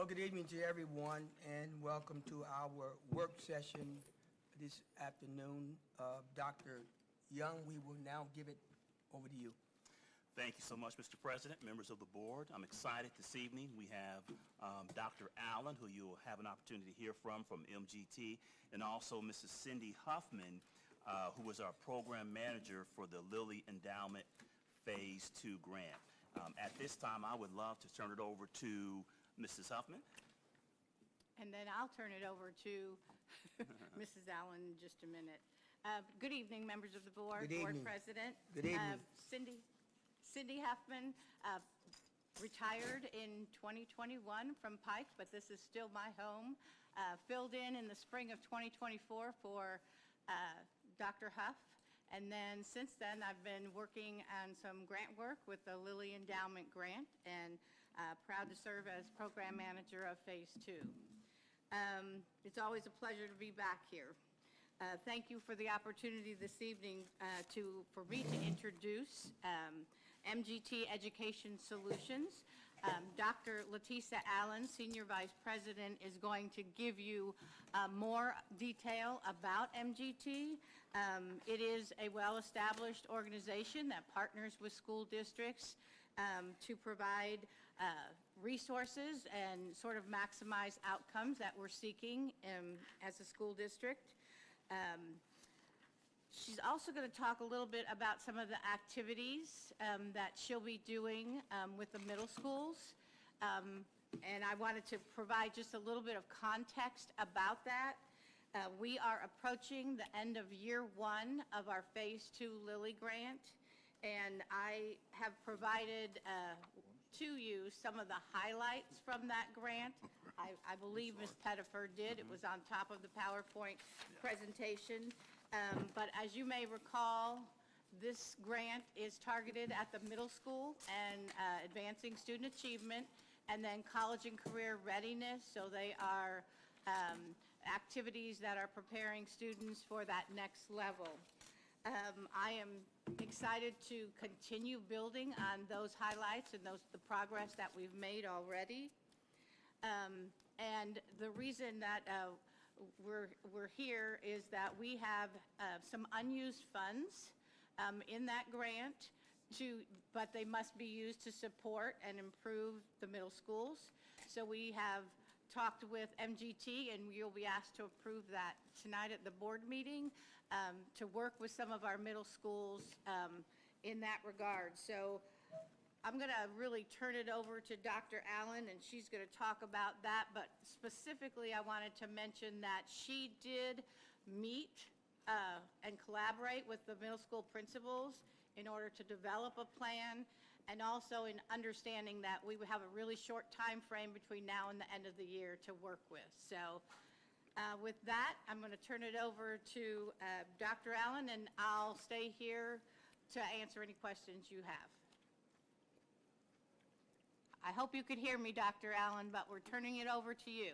Well, good evening to everyone, and welcome to our work session this afternoon. Dr. Young, we will now give it over to you. Thank you so much, Mr. President, members of the board. I'm excited this evening. We have Dr. Allen, who you'll have an opportunity to hear from MGT, and also Mrs. Cindy Huffman, who is our program manager for the Lilly Endowment Phase 2 grant. At this time, I would love to turn it over to Mrs. Huffman. And then I'll turn it over to Mrs. Allen in just a minute. Good evening, members of the board, Good evening. board president. Good evening. Cindy Huffman, retired in 2021 from Pike, but this is still my home. Filled in the spring of 2024 for Dr. Huff. And then since then, I've been working on some grant work with the Lilly Endowment Grant, and proud to serve as program manager of Phase 2. It's always a pleasure to be back here. Thank you for the opportunity this evening for me to introduce MGT Education Solutions. Dr. Letisa Allen, Senior Vice President, is going to give you more detail about MGT. It is a well-established organization that partners with school districts to provide resources and sort of maximize outcomes that we're seeking as a school district. She's also going to talk a little bit about some of the activities that she'll be doing with the middle schools. And I wanted to provide just a little bit of context about that. We are approaching the end of year 1 of our Phase 2 Lilly grant, and I have provided to you some of the highlights from that grant. I believe Ms. Pettifer did. It was on top of the PowerPoint presentation. But as you may recall, this grant is targeted at the middle school and advancing student achievement, and then college and career readiness. So they are activities that are preparing students for that next level. I am excited to continue building on those highlights and the progress that we've made already. And the reason that we're here is that we have some unused funds in that grant, but they must be used to support and improve the middle schools. So we have talked with MGT, and you'll be asked to approve that tonight at the board meeting to work with some of our middle schools in that regard. So I'm going to really turn it over to Dr. Allen, and she's going to talk about that. But specifically, I wanted to mention that she did meet and collaborate with the middle school principals in order to develop a plan, and also in understanding that we would have a really short time frame between now and the end of the year to work with. So with that, I'm going to turn it over to Dr. Allen, and I'll stay here to answer any questions you have. I hope you could hear me, Dr. Allen, but we're turning it over to you.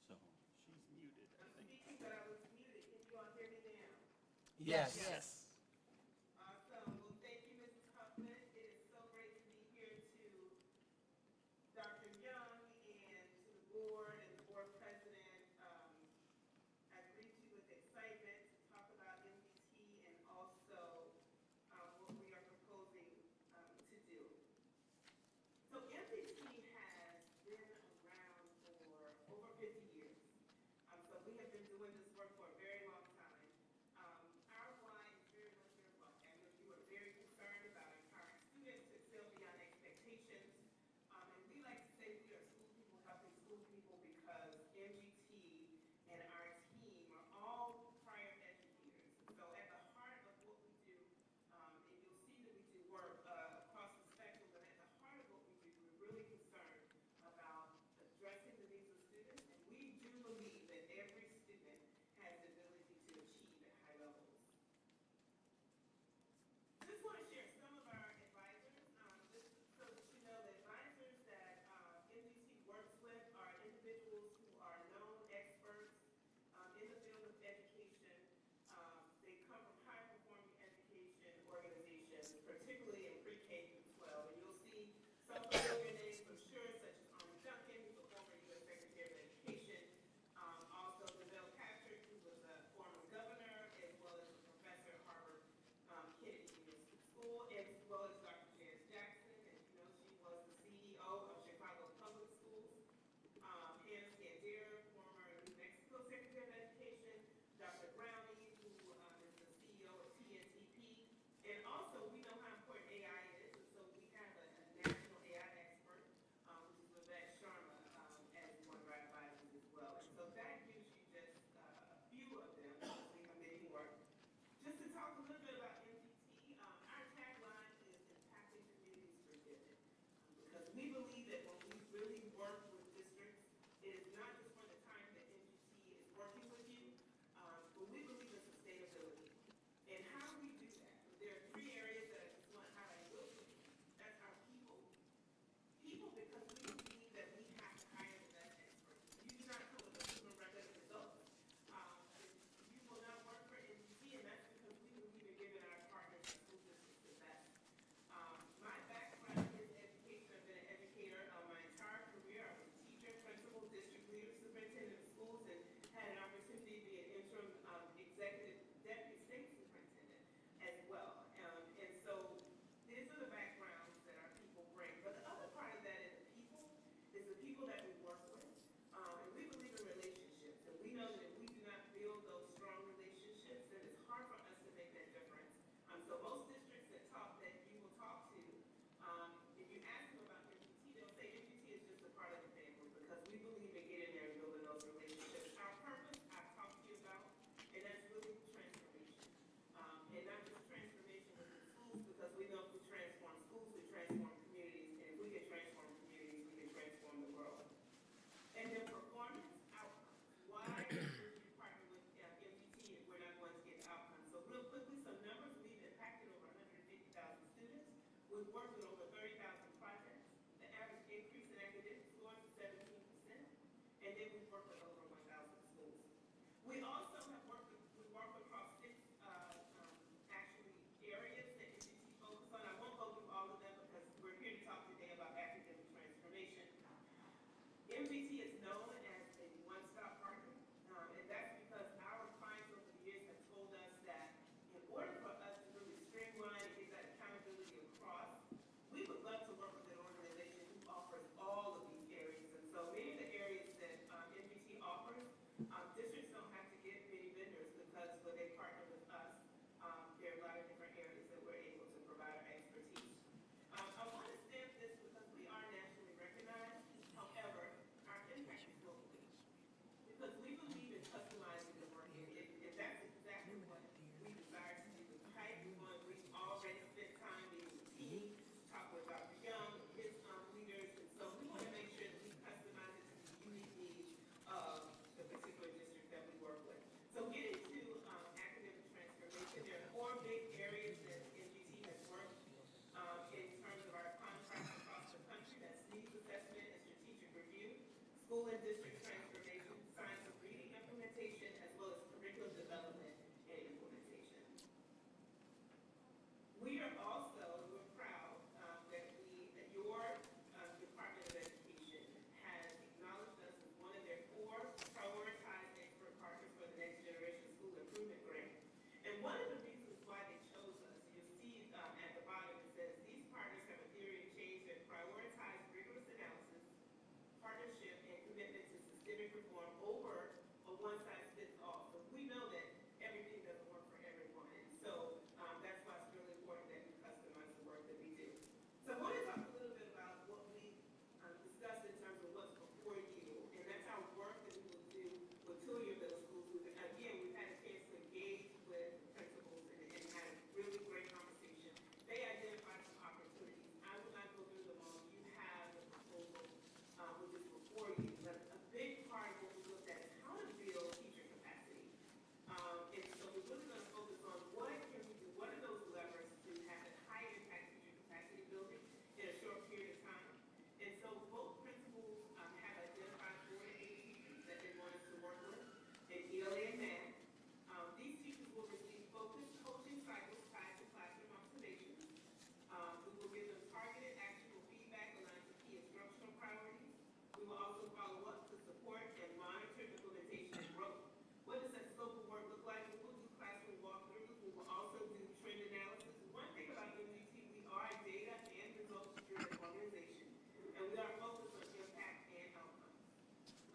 So she's muted, I think. Speaking, but I was muted. Can you all hear me now? Yes. Yes. Awesome. Well, thank you, Mrs. Huffman. It is so great to be here to Dr. Young and to the board and the board president. I greet you with excitement to talk about MDT and also what we are proposing to do. So MDT has been around for over 50 years. So we have been doing this work for a very long time. Our why is We've worked with over 30,000 projects. The average increase in academic scores is 17%. And then we've worked with over 1,000 schools. We also have we work across 6 actually areas that MGT focus on. I won't go through all of them because we're here to talk today about academic transformation. MGT is known as a one-stop partner, and that's because our clients over the years have told us that in order for us to really streamline and get that accountability across, we would love to work with an organization who offers all of these areas. And so many of the areas that MGT offers, districts don't have to get many vendors because when they partner with us, there are a lot of different areas that we're able to provide our expertise. I want to stamp this because we are nationally recognized. However, our impact is local because we believe in customizing the work, and that's exactly what we desire to do with Pike. We've already spent time meeting with team, talking with Dr. Young and his leaders, and so we want to make sure that we customize it to the unique needs of the particular district that we work with. So getting to academic transformation, there are 4 big areas that MGT has worked in terms of our contracts across the country. That's needs assessment and strategic review, school and district transformation, science of reading implementation, as well as curriculum development and implementation. We're proud that your Department of Education has acknowledged us as one of their 4 prioritized expert partners for the Next Generation School Improvement Grant. And one of the reasons why they chose us, you'll see at the bottom, it says, these partners have a theory of change that prioritize rigorous analysis, partnership, and commitment to systemic reform over a one-size-fits-all. So we know that everything doesn't work for everyone. And so that's why it's really important that we customize the work that we do. So I want to talk a little bit about what we discussed in terms of what's before you, and that's our work that we will do with 2 of your middle schools. Again, we've had a chance to engage with principals and had a really great conversation. They identified some opportunities. I will not go through them all. You have the proposal, which is before you. But a big part of what we looked at is how to build teacher capacity. And so we're really going to focus on what can we do, what are those levers to have a high impact teacher capacity building in a short period of time. And so both principals have identified 4 to 8 teachers that they want us to work with in ELA and math. These teachers will receive focused coaching cycles tied to classroom observations. We will give them targeted actionable feedback aligned to key instructional priorities. We will also follow up to support and monitor implementation and growth. What does that scope of work look like? We will do classroom walkthroughs. We will also do trend analysis. One thing about MGT, we are a data and results-driven organization, and we are focused on impact and outcomes.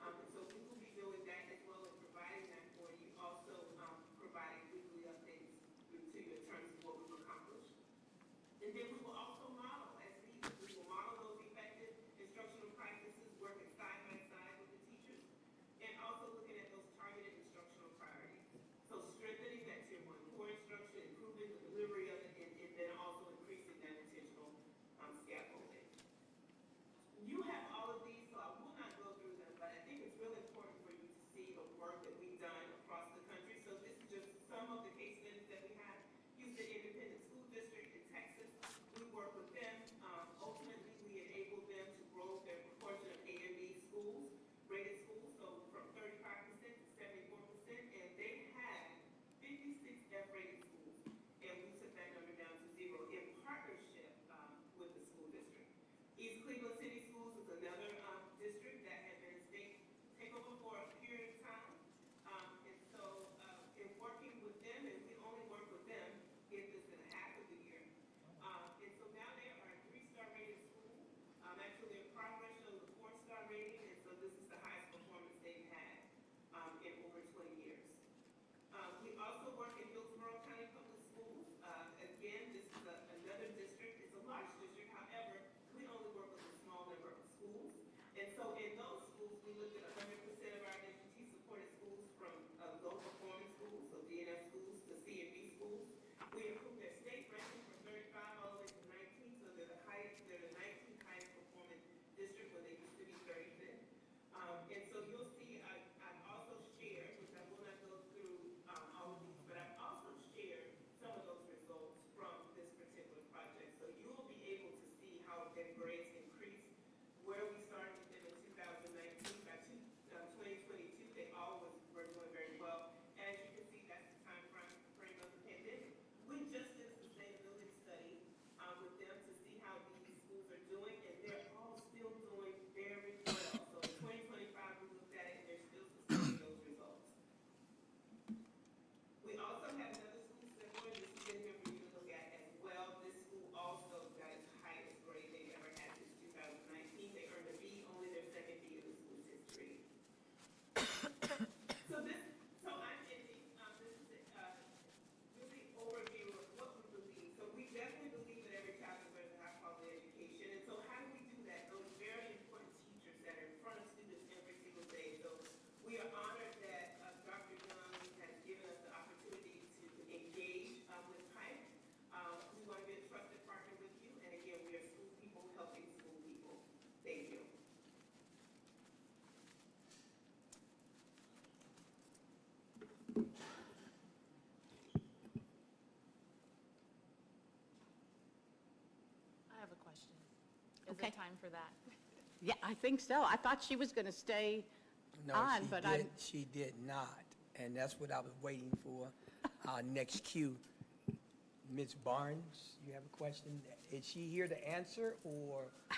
And so we will be doing that as well as providing that for you, also providing weekly updates to you in terms of what we've accomplished. And then we will also model as needed. We will model those effective instructional practices, working side by side with the teachers, and also looking at those targeted instructional priorities. So strengthening that tier 1 core instruction, improving the delivery of it, and then also increasing that intentional scaffolding. You have all of these, so I will not go through them, but I think it's really important for you to see the work that we've done across the country. So this is just some of the case studies that we have. Houston Independent School District in Texas. We Okay. good time for that. Yeah, I think so. I thought she was going to stay No, on, she but did, she did not, and that's what I was waiting for. Our next cue. Ms. Barnes, you have a question? Is she here to answer, or? I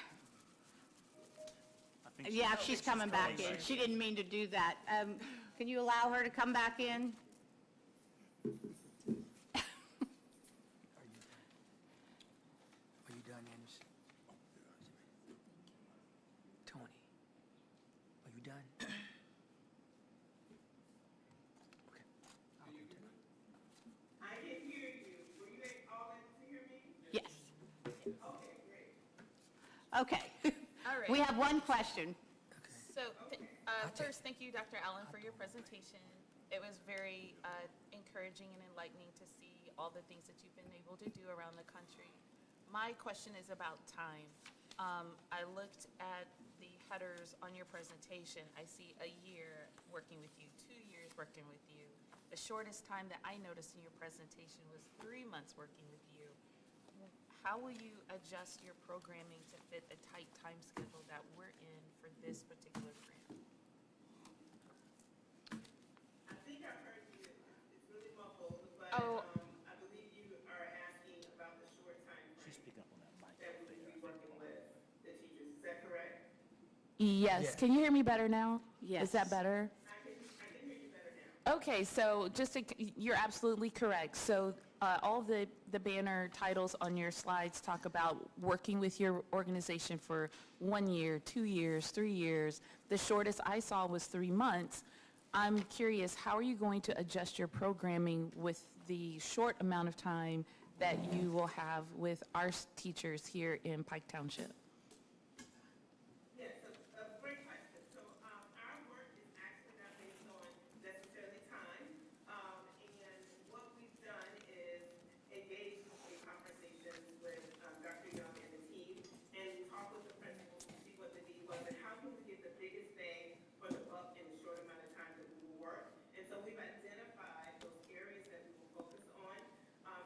think Yeah, she's coming back in. She didn't mean to do that. Can you allow her to come back in? Are you done, Anderson? Tony, are you done? Okay. I'll go to them. I can hear you. Were you all able to hear me? Yes. Okay, great. Okay. All right. We have one question. So, first, thank you, Dr. Allen, for your presentation. It was very encouraging and enlightening to see all the things that you've been able to do around the country. My question is about time. I looked at the headers on your presentation. I see a year working with you, 2 years working with you. The shortest time that I noticed in your presentation was 3 months working with you. How will you adjust your programming to fit the tight time schedule that we're in for this particular grant? I think I heard you. It's really muffled, but Oh. I believe you are asking about the short time She's frame picking up on that mic that we there. will be working with the teachers. Is that correct? Yes. Yeah. Can you hear me better now? Yes. Is that better? I can hear you better now. Okay, so you're absolutely correct. So all the banner titles on your slides talk about working with your organization for 1 year, 2 years, 3 years. The shortest I saw was 3 months. I'm curious, how are you going to adjust your programming with the short amount of time that you will have with our teachers here in Pike Township? Yes, so, great question. So, our work is actually not based on necessarily time. And what we've done is engage in conversations with, Dr. Young and the team and talk with the principals to see what the need was and how can we get the biggest bang for the buck in the short amount of time that we will work. And so we've identified those areas that we will focus on.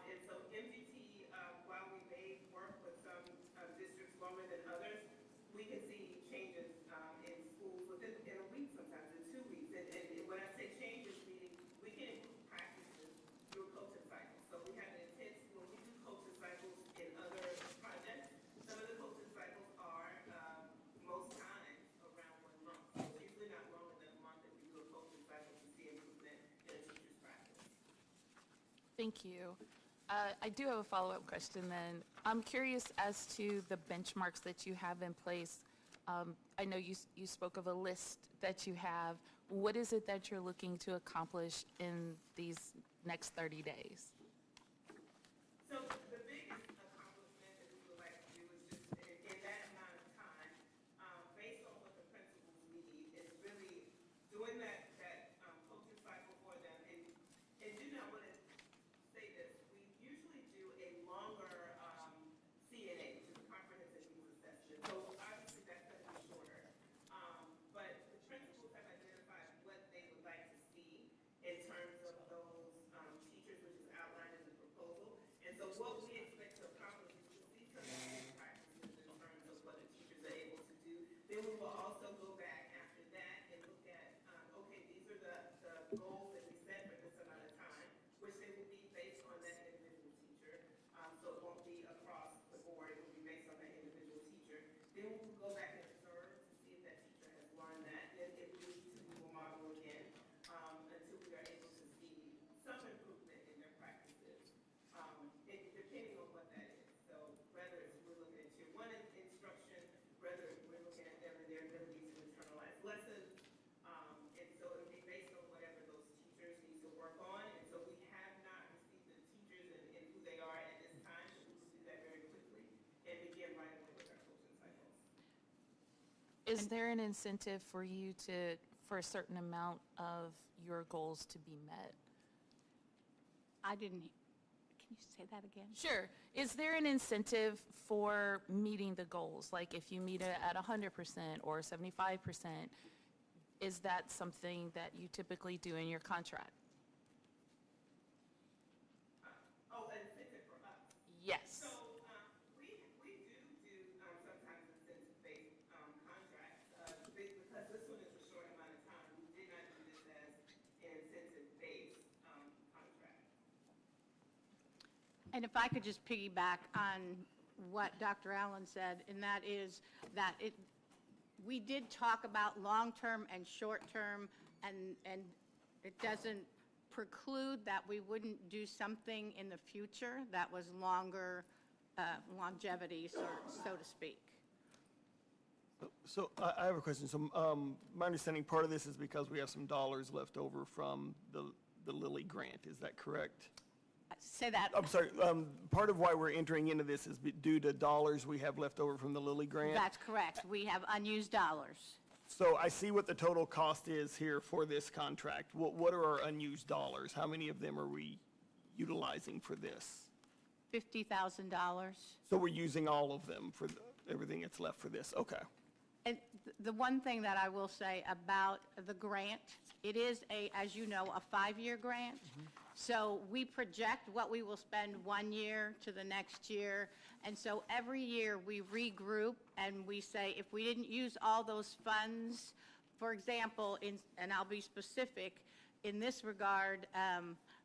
And so MGT, while we may work with some, districts longer than others, we can see changes in schools within a week, sometimes in 2 weeks. And when I say changes, meaning we can improve practices through coaching cycles. So we have an intense, when we do coaching cycles in other projects, some of the coaching cycles are most times around 1 month. So it's usually not longer than a month that we do a coaching cycle to see improvement in a teacher's practice. Thank you. I do have a follow-up question then. I'm curious as to the benchmarks that you have in place. I know you spoke of a list that you have. What is it that you're looking to accomplish in these next 30 days? So the biggest accomplishment that we would like to do is just in that amount of time, based on what the principals need, is really doing that coaching cycle for them. And you know, I want to say this, we usually do a longer CNA, which is a comprehensive needs assessment. So obviously that's going to be shorter. But the principals have identified what they would like to see in terms of those teachers, which is outlined in the proposal. And so what we expect to accomplish is to see some of these practices in terms of what the teachers are able to do. Then we will also go back after that and look at, okay, these are the goals that we set for this amount of time, which they will be based on that individual teacher. So it won't be across the board, it will be based on that individual teacher. Then we will go back and observe to see if that teacher has learned that. Then if we need to, we will model again until we are able to see some improvement in their practices, depending on what that is. So whether it's we're looking at tier 1 instruction, whether we're looking at them and their ability to internalize lessons. And so it'll be based on whatever those teachers need to work on. And so we have not received the teachers and who they are at this time, but we will do that very quickly and begin right away with our coaching cycles. Is there an incentive for for a certain amount of your goals to be met? I didn't, can you say that again? Sure. Is there an incentive for meeting the goals? Like if you meet it at 100% or 75%, is that something that you typically do in your contract? Oh, an incentive for us. Yes. So we do sometimes incentives. And if I could just piggyback on what Dr. Allen said, and that is that we did talk about long-term and short-term, and it doesn't preclude that we wouldn't do something in the future that was longer longevity, so to speak. So I have a question. So my understanding, part of this is because we have some dollars left over from the Lilly grant. Is that correct? Say that. I'm sorry. Part of why we're entering into this is due to dollars we have left over from the Lilly grant. That's correct. We have unused dollars. So I see what the total cost is here for this contract. What are our unused dollars? How many of them are we utilizing for this? $50,000. So we're using all of them for everything that's left for this. Okay. And the one thing that I will say about the grant, it is as you know, a 5-year grant. So we project what we will spend 1 year to the next year. And so every year we regroup and we say, if we didn't use all those funds, for example, and I'll be specific, in this regard,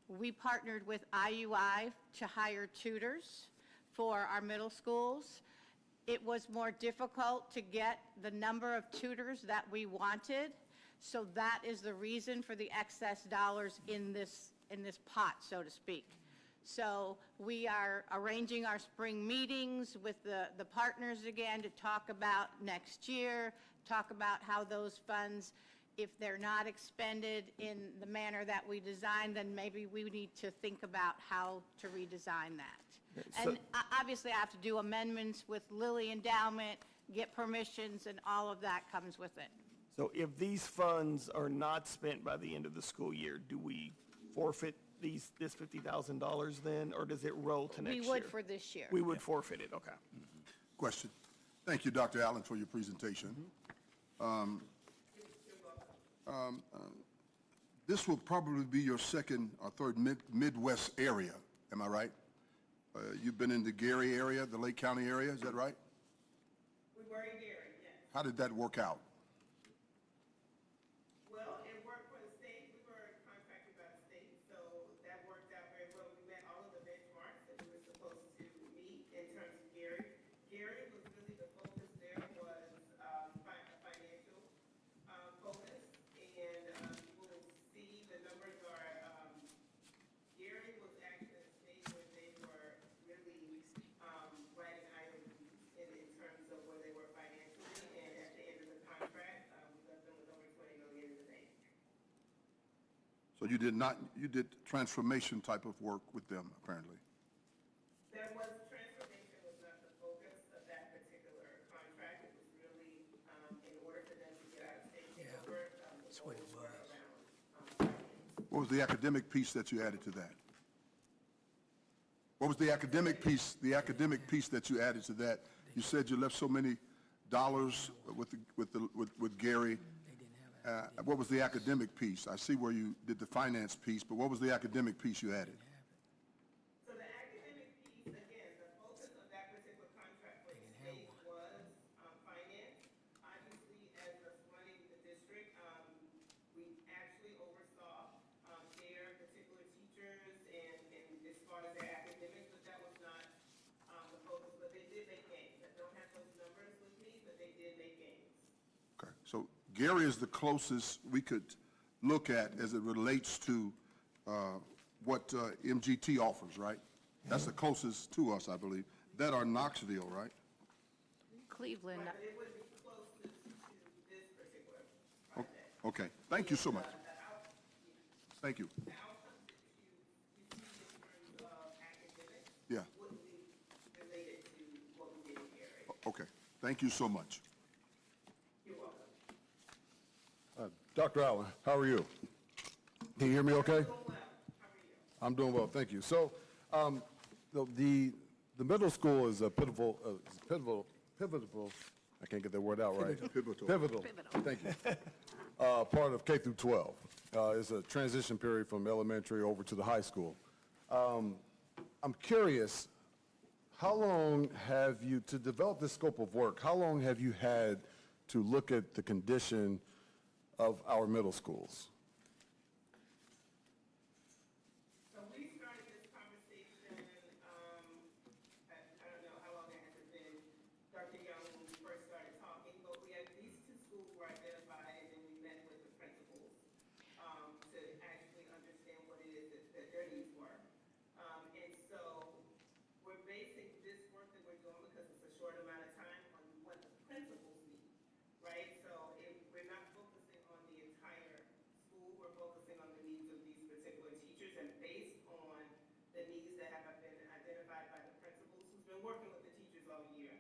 we partnered with IUI to hire tutors for our middle schools. It was more difficult to get the number of tutors that we wanted, so that is the reason for the excess dollars in this pot, so to speak. So we are arranging our spring meetings with the partners again to talk about next year, talk about how those funds, if they're not expended in the manner that we designed, then maybe we need to think about how to redesign that. So- And obviously, I have to do amendments with Lilly Endowment, get permissions, and all of that comes with it. So if these funds are not spent by the end of the school year, do we forfeit this $50,000 then, or does it roll to next year? We would for this year. We would forfeit it, okay. Question. Thank you, Dr. Allen, for your presentation. This will probably be your second or third Midwest area, am I right? You've been in the Gary area, the Lake County area, is that right? We were in Gary, yes. How did that work out? Well, it worked for the state. We were contracted by the state, so that worked out very well. We met all of the benchmarks that we were supposed to meet in terms of Gary. Gary was really the focus there was financial focus, and you will see the numbers are, Gary was actually a state where they were really writing IOUs in terms of where they were financially, and at the end of the contract, we left them with over $20 million in the bank. So you did transformation type of work with them, apparently. There was, transformation was not the focus of that particular contract. It was really, in order for them to get out of state takeover, That's what it goals were was. around finance. What was the academic piece that you added to that? What was the academic piece that you added to that? You said you left so many dollars with Gary. What was the academic piece? I see where you did the finance piece, but what was the academic piece you added? So the academic piece, again, the focus of that particular contract for the state was finance. Obviously, as us running the district, we actually oversaw their particular teachers and as far as their academics, but that was not the focus. But they did make gains. I don't have those numbers with me, but they did make gains. Okay, so Gary is the closest we could look at as it relates to what MGT offers, right? That's the closest to us, I believe. That or Knoxville, right? Cleveland. But it would be closest to this particular project. Okay, thank you so much. Thank you. The outcomes that you see in terms of academics Yeah, wouldn't be related to what we did in Gary. okay. Thank you so much. You're welcome. Dr. Allen, how are you? Can you hear me okay? Doing well. How are you? I'm doing well, thank you. So, the middle school is a pivotal, I can't get that word out right. Pivotal, thank you. Part of K through 12. It's a transition period from elementary over to the high school. I'm curious, how long have you, to develop this scope of work, how long have you had to look at the condition of our middle schools? So we started this conversation short amount of time on what the principals need, right? So we're not focusing on the entire school, we're focusing on the needs of these particular teachers, and based on the needs that have been identified by the principals who's been working with the teachers all year.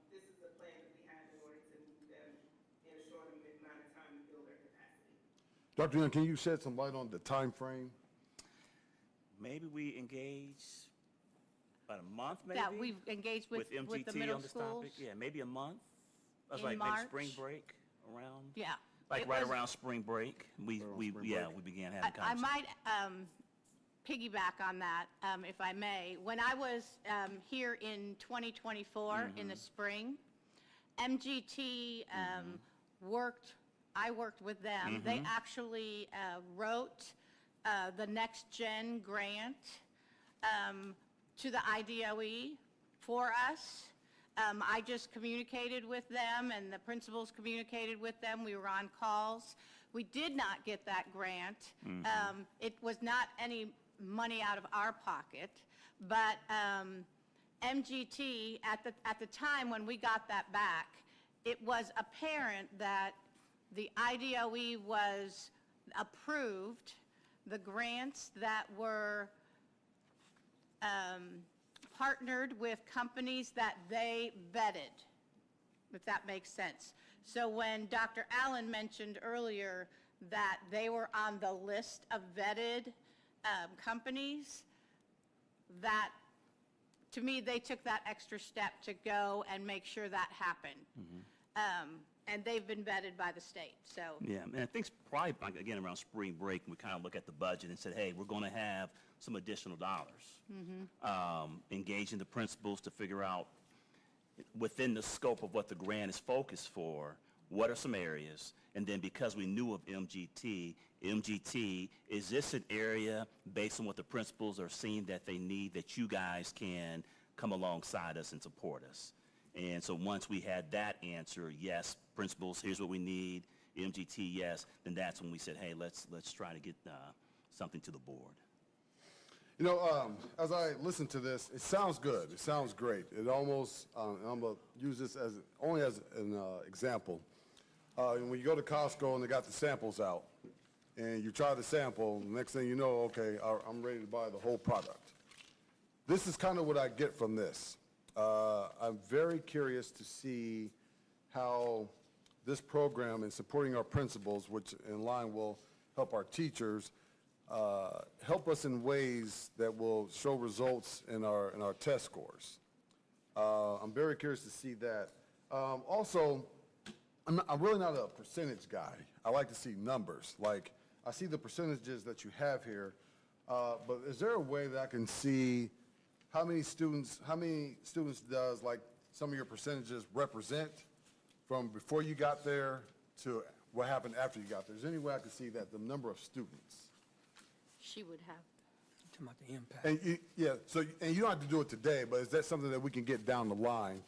This is the plan that we have in order to move them in a short amount of time to build their capacity. Dr. Young, can you shed some light on the time frame? Maybe we engage about a month, maybe? That we've engaged with the MGT middle on this schools. topic? Yeah, maybe a month. That's In like maybe spring March. break around. Yeah. Like It right was- around spring break. We began having I conversations. might piggyback on that, if I may. When I was here in 2024, in the spring, MGT I worked with them. They actually wrote the Next Gen grant to the IDOE for us. I just communicated with them, and the principals communicated with them. We were on calls. We did not get that grant. It was not any money out of our pocket, but MGT, at the time when we got that back, it was apparent that the IDOE was approved, the grants that were partnered with companies that they vetted, if that makes sense. So when Dr. Allen mentioned earlier that they were on the list of vetted companies, that, to me, they took that extra step to go and make sure that happened. And they've been vetted by the state, so. Yeah, and I think it's probably, like, again, around spring break, we kind of look at the budget and said, hey, we're going to have some additional dollars. Engaging the principals to figure out, within the scope of what the grant is focused for, what are some areas? And then because we knew of MGT, is this an area, based on what the principals are seeing that they need, that you guys can come alongside us and support us? And so once we had that answer, yes, principals, here's what we need, MGT, yes, then that's when we said, hey, let's try to get something to the board. You know, as I listen to this, it sounds good. It sounds great. It almost, and I'm going to use this as only as an example. When you go to Costco and they got the samples out, and you try the sample, next thing you know, okay, I'm ready to buy the whole product. This is kind of what I get from this. I'm very curious to see how this program and supporting our principals, which in line will help our teachers, help us in ways that will show results in our test scores. I'm very curious to see that. Also, I'm really not a percentage guy. I like to see numbers. Like, I see the percentages that you have here, but is there a way that I can see how many students does, like, some of your percentages represent from before you got there to what happened after you got there? Is there any way I can see that, the number of students? She would have. Talking about the impact. And and you don't have to do it today, but is that something that we can get down the line,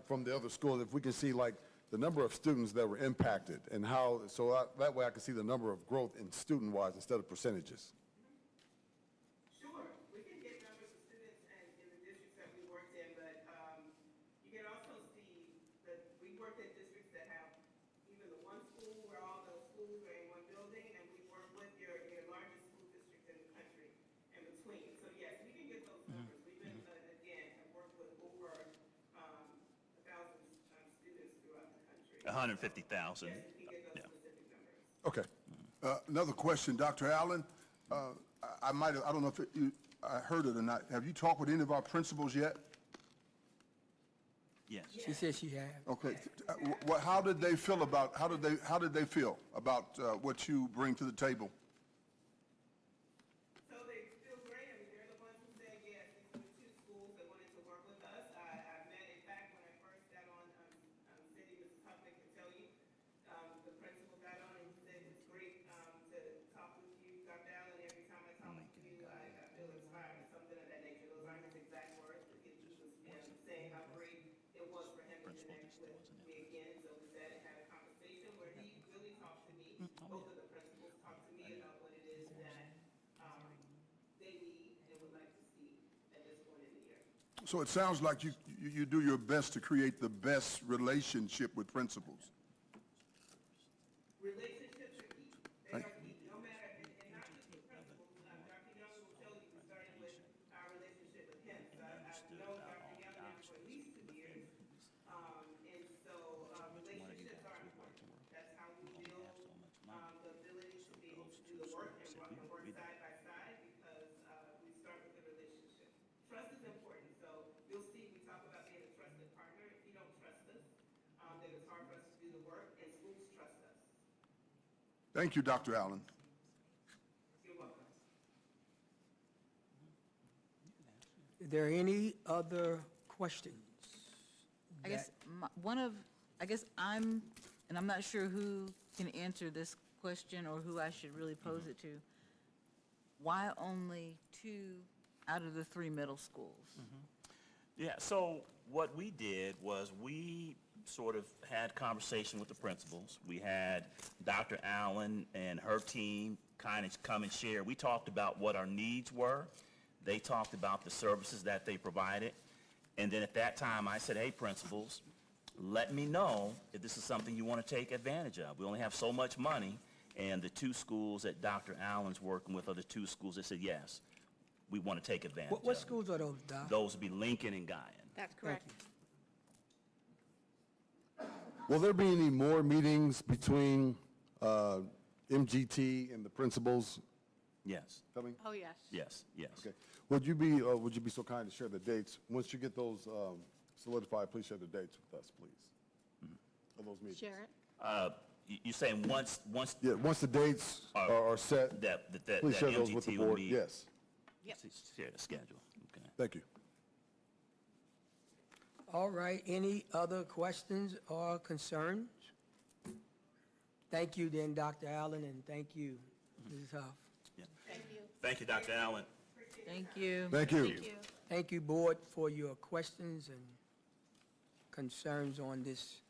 from the other schools, if we can see, like, the number of students that were impacted and how, that way I can see the number of growth in student-wise instead of percentages? Sure, we can get numbers of students and in the districts that we worked in, but you can also see that we worked in districts that have even the one school where all those schools are in one building, and we work with your largest school districts in the country in between. So yes, we can get those numbers. We've been, again, have worked with over 1,000 students throughout the country. 150,000. Yes, we can get those specific numbers. Okay. Another question, Dr. Allen. I don't know if I heard it or not. Have you talked with any of our principals yet? Yes. She said she had. Okay. How did they feel about what you bring to the table? So they feel great. I mean, they're the ones who said yes. These were the two schools that wanted to work with us. I met, in fact, when I first got on city, Mrs. Huffman can tell you, the principal got on and he said it's great to talk with you, Dr. Allen. Every time I talk with you, I feel inspired, something of that nature. Those aren't his exact words, but he was saying how great it was for him to connect with me again. So we sat and had a conversation where he really talked to me. Both of the principals talked to me about what it is that they need and would like to see at this point in the year. So it sounds like you do your best to create the best relationship with principals. Relationships are key. They are key, no matter, and not just with principals. Dr. Young will tell you, we started with our relationship with him. So I've known Dr. Young now for at least 2 years. And so, relationships are important. That's how we build, the ability to be able to do the work and work side by side, because, we start with the relationship. Trust is important. So you'll see, we talk about being a trusted partner. If you don't trust us, then it's hard for us to do the work, and schools trust us. Thank you, Dr. Allen. You're welcome. Is there any other questions? I guess I'm not sure who can answer this question or who I should really pose it to. Why only 2 out of the 3 middle schools? Yeah, so what we did was we sort of had conversation with the principals. We had Dr. Allen and her team kind of come and share. We talked about what our needs were. They talked about the services that they provided. And then at that time, I said, hey, principals, let me know if this is something you want to take advantage of. We only have so much money. And the 2 schools that Dr. Allen's working with are the 2 schools that said, yes, we want to take advantage of What it. schools are those, Doc? Those would be Lincoln and Guyan. That's correct. Will there be any more meetings between MGT and the principals Yes, coming? Oh, yes. yes, yes. Okay. Would you be so kind to share the dates? Once you get those solidified, please share the dates with us, please, of those meetings. Share it. You saying once Yeah, once the dates are set, that please share those with the MGT will board. meet? Yes, Yep. Share the schedule, okay. thank you. All right, any other questions or concerns? Thank you then, Dr. Allen, and thank you, Mrs. Huff. Yeah. Thank you, Dr. Allen. Thank you. Thank you. Thank you. Thank you, board, for your questions and concerns on this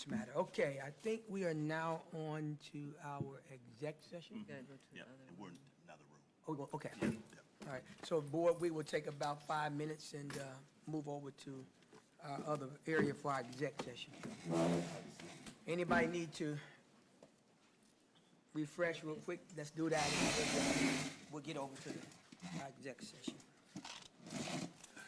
matter. Okay, I think we are now on to our exec session. Gotta go to the Yeah, other and we're in another room. Oh, okay. All right, so board, we will take about 5 minutes and move over to our other area for our exec session. Anybody need to refresh real quick? Let's do that. We'll get over to our exec session.